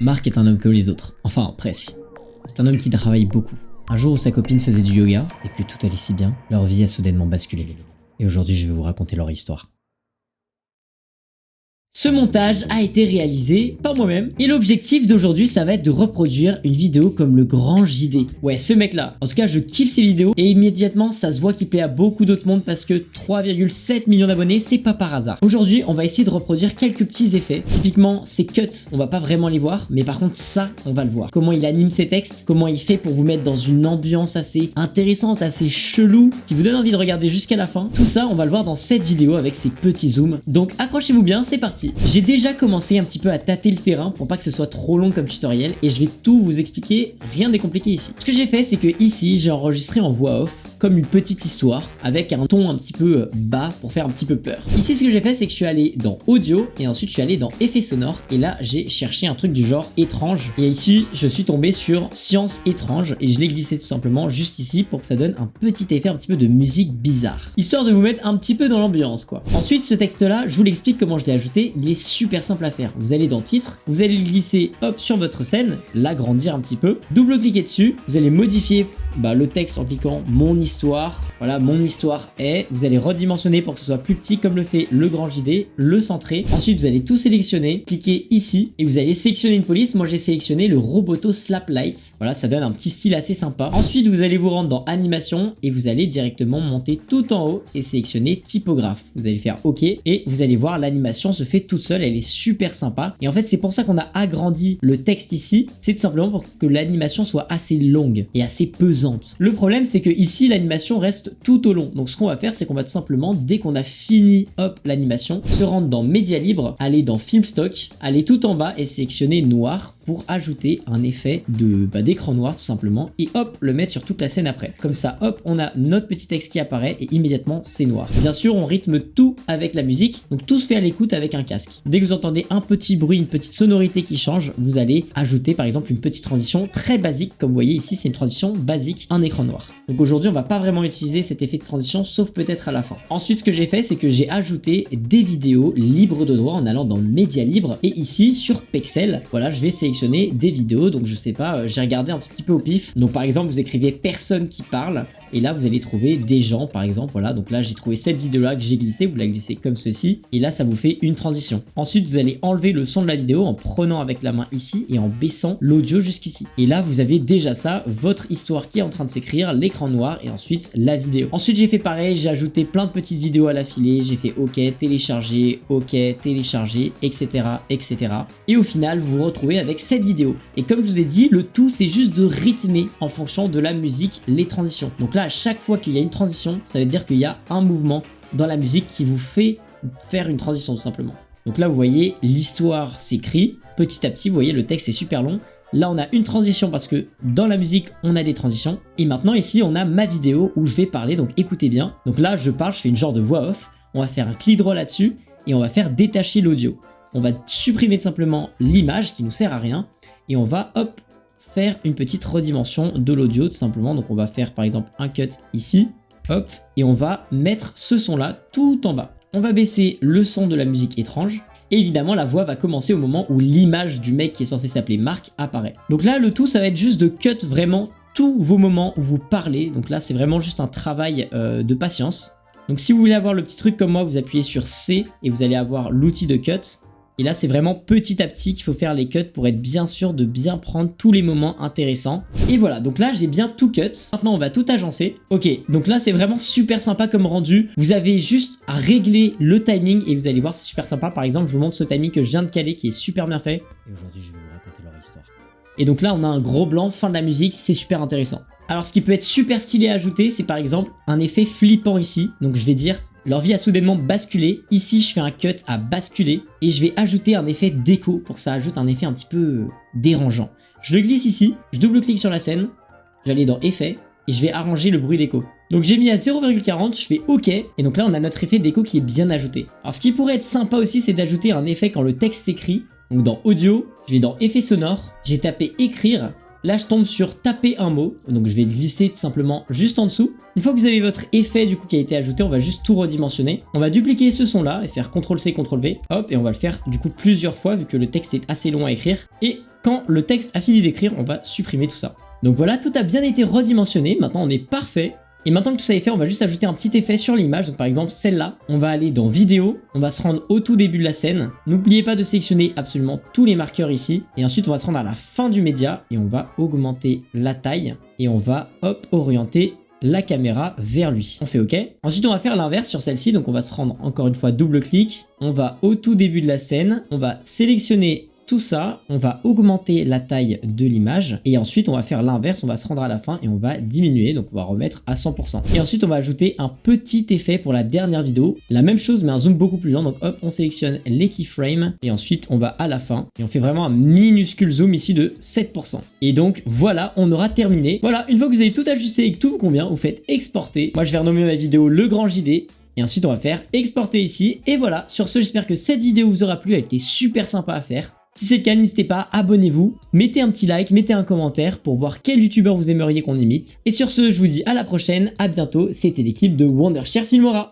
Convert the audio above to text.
Marc est un homme comme les autres, enfin presque. C'est un homme qui travaille beaucoup. Un jour où sa copine faisait du yoga et que tout allait si bien, leur vie a soudainement basculé. Et aujourd'hui je vais vous raconter leur histoire. Ce montage a été réalisé par moi-même et l'objectif d'aujourd'hui ça va être de reproduire une vidéo comme le grand JD. Ouais, ce mec là, en tout cas je kiffe ses vidéos et immédiatement ça se voit qu'il plaît à beaucoup d'autres mondes parce que 3,7 millions d'abonnés c'est pas par hasard. Aujourd'hui on va essayer de reproduire quelques petits effets. Typiquement ces cuts, on va pas vraiment les voir mais par contre ça on va le voir. Comment il anime ses textes, comment il fait pour vous mettre dans une ambiance assez intéressante, assez chelou, qui vous donne envie de regarder jusqu'à la fin. Tout ça on va le voir dans cette vidéo avec ces petits zooms. Donc accrochez-vous bien, c'est parti. J'ai déjà commencé un petit peu à tâter le terrain pour pas que ce soit trop long comme tutoriel et je vais tout vous expliquer, rien n'est compliqué ici. Ce que j'ai fait c'est que ici j'ai enregistré en voix off comme une petite histoire avec un ton un petit peu bas pour faire un petit peu peur. Ici ce que j'ai fait c'est que je suis allé dans audio et ensuite je suis allé dans effets sonores et là j'ai cherché un truc du genre étrange et ici je suis tombé sur science étrange et je l'ai glissé tout simplement juste ici pour que ça donne un petit effet un petit peu de musique bizarre. Histoire de vous mettre un petit peu dans l'ambiance quoi. Ensuite ce texte là je vous l'explique comment je l'ai ajouté, il est super simple à faire. Vous allez dans titre, vous allez le glisser hop sur votre scène, l'agrandir un petit peu, double-cliquer dessus, vous allez modifier le texte en cliquant mon histoire, voilà mon histoire est, vous allez redimensionner pour que ce soit plus petit comme le fait le grand JD, le centrer, ensuite vous allez tout sélectionner, cliquer ici et vous allez sélectionner une police, moi j'ai sélectionné le Roboto Slap Lights, voilà ça donne un petit style assez sympa. Ensuite vous allez vous rendre dans animation et vous allez directement monter tout en haut et sélectionner typographe, vous allez faire OK et vous allez voir l'animation se fait toute seule, elle est super sympa et en fait c'est pour ça qu'on a agrandi le texte ici, c'est tout simplement pour que l'animation soit assez longue et assez pesante. Le problème c'est que ici l'animation reste tout au long, donc ce qu'on va faire c'est qu'on va tout simplement dès qu'on a fini hop l'animation, se rendre dans média libre, aller dans film stock, aller tout en bas et sélectionner noir pour ajouter un effet de d'écran noir tout simplement et hop le mettre sur toute la scène après. Comme ça hop on a notre petit texte qui apparaît et immédiatement c'est noir. Bien sûr on rythme tout avec la musique, donc tout se fait à l'écoute avec un casque. Dès que vous entendez un petit bruit, une petite sonorité qui change, vous allez ajouter par exemple une petite transition très basique, comme vous voyez ici c'est une transition basique, un écran noir. Donc aujourd'hui on va pas vraiment utiliser cet effet de transition sauf peut-être à la fin. Ensuite ce que j'ai fait c'est que j'ai ajouté des vidéos libres de droit en allant dans média libre et ici sur Pexel, voilà je vais sélectionner des vidéos, donc je sais pas, j'ai regardé un petit peu au pif, donc par exemple vous écrivez personne qui parle et là vous allez trouver des gens par exemple, voilà donc là j'ai trouvé cette vidéo là que j'ai glissée, vous la glissez comme ceci et là ça vous fait une transition. Ensuite vous allez enlever le son de la vidéo en prenant avec la main ici et en baissant l'audio jusqu'ici et là vous avez déjà ça, votre histoire qui est en train de s'écrire, l'écran noir et ensuite la vidéo. Ensuite j'ai fait pareil, j'ai ajouté plein de petites vidéos à l'affilée, j'ai fait OK, télécharger, OK, télécharger, etc. etc. et au final vous vous retrouvez avec cette vidéo et comme je vous ai dit le tout c'est juste de rythmer en fonction de la musique les transitions. Donc là à chaque fois qu'il y a une transition ça veut dire qu'il y a un mouvement dans la musique qui vous fait faire une transition tout simplement. Donc là vous voyez l'histoire s'écrit petit à petit, vous voyez le texte est super long. Là on a une transition parce que dans la musique on a des transitions et maintenant ici on a ma vidéo où je vais parler, donc écoutez bien. Donc là je parle, je fais une genre de voix off, on va faire un clic droit là-dessus et on va faire détacher l'audio. On va supprimer tout simplement l'image qui nous sert à rien et on va hop faire une petite redimension de l'audio tout simplement. Donc on va faire par exemple un cut ici, hop, et on va mettre ce son là tout en bas. On va baisser le son de la musique étrange. Et évidemment la voix va commencer au moment où l'image du mec qui est censé s'appeler Marc apparaît. Donc là le tout ça va être juste de cut vraiment tous vos moments où vous parlez. Donc là c'est vraiment juste un travail de patience. Donc si vous voulez avoir le petit truc comme moi, vous appuyez sur C et vous allez avoir l'outil de cut. Et là c'est vraiment petit à petit qu'il faut faire les cuts pour être bien sûr de bien prendre tous les moments intéressants. Et voilà, donc là j'ai bien tout cut. Maintenant on va tout agencer. Ok, donc là c'est vraiment super sympa comme rendu. Vous avez juste à régler le timing et vous allez voir c'est super sympa. Par exemple je vous montre ce timing que je viens de caler qui est super bien fait. Et aujourd'hui je vais vous raconter leur histoire. Et donc là on a un gros blanc, fin de la musique, c'est super intéressant. Alors ce qui peut être super stylé à ajouter c'est par exemple un effet flippant ici. Donc je vais dire leur vie a soudainement basculé. Ici, je fais un cut à basculer et je vais ajouter un effet d'écho pour que ça ajoute un effet un petit peu dérangeant. Je le glisse ici, je double-clique sur la scène, je vais aller dans effet et je vais arranger le bruit d'écho. Donc j'ai mis à 0,40, je fais OK et donc là on a notre effet d'écho qui est bien ajouté. Alors ce qui pourrait être sympa aussi c'est d'ajouter un effet quand le texte s'écrit. Donc dans audio, je vais dans effet sonore, j'ai tapé écrire Là, je tombe sur taper un mot. Donc, je vais glisser tout simplement juste en dessous. Une fois que vous avez votre effet du coup qui a été ajouté, on va juste tout redimensionner. On va dupliquer ce son-là et faire CTRL-C, CTRL-V. Hop, et on va le faire du coup plusieurs fois vu que le texte est assez long à écrire. Et quand le texte a fini d'écrire, on va supprimer tout ça. Donc voilà, tout a bien été redimensionné. Maintenant, on est parfait. Et maintenant que tout ça est fait, on va juste ajouter un petit effet sur l'image. Donc par exemple celle-là, on va aller dans vidéo, on va se rendre au tout début de la scène. N'oubliez pas de sélectionner absolument tous les marqueurs ici. Et ensuite on va se rendre à la fin du média et on va augmenter la taille. Et on va hop orienter la caméra vers lui. On fait OK. Ensuite on va faire l'inverse sur celle-ci. Donc on va se rendre encore une fois double-clic. On va au tout début de la scène. On va sélectionner tout ça, on va augmenter la taille de l'image et ensuite on va faire l'inverse, on va se rendre à la fin et on va diminuer, donc on va remettre à 100%. Et ensuite on va ajouter un petit effet pour la dernière vidéo, la même chose mais un zoom beaucoup plus lent, donc hop on sélectionne les keyframes et ensuite on va à la fin et on fait vraiment un minuscule zoom ici de 7%. Et donc voilà, on aura terminé. Voilà, une fois que vous avez tout ajusté et que tout vous convient, vous faites exporter. Moi je vais renommer ma vidéo Le Grand JD. Et ensuite on va faire exporter ici. Et voilà, sur ce j'espère que cette vidéo vous aura plu, elle était super sympa à faire. Si c'est le cas, n'hésitez pas, abonnez-vous, mettez un petit like, mettez un commentaire pour voir quel youtubeur vous aimeriez qu'on imite. Et sur ce, je vous dis à la prochaine, à bientôt, c'était l'équipe de Wondershare Filmora.